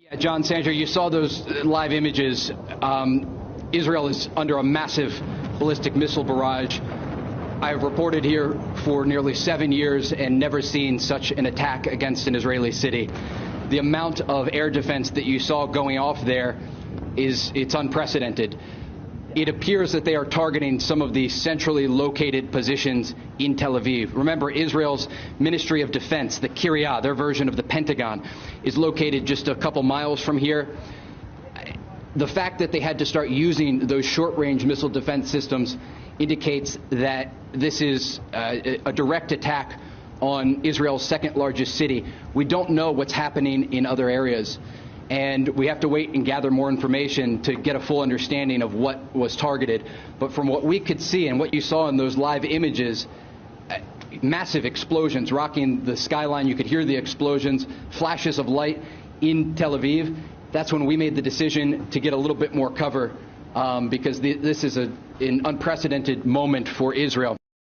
Yeah, John Sandra, you saw those live images. Israel is under a massive ballistic missile barrage. I have reported here for nearly 7 years and never seen such an attack against an Israeli city. The amount of air defense that you saw going off there it's unprecedented. It appears that they are targeting some of the centrally located positions in Telaviv. Remember, Israel's Ministry of Defense, the Kiriya, their version of the Pentagon, is located just a couple miles from here. The fact that they had to start using those short-range missile defense systems indicates that this is a direct attack on Israel's second-largest city. We don't know what's happening in other areas. And we have to wait and gather more information to get a full understanding of what was targeted. But from what we could see and what you saw in those live images, massive explosions rocking the skyline. You could hear the explosions, flashes of light in Tel Aviv. That's when we made the decision to get a little bit more cover because this is an unprecedented moment for Israel.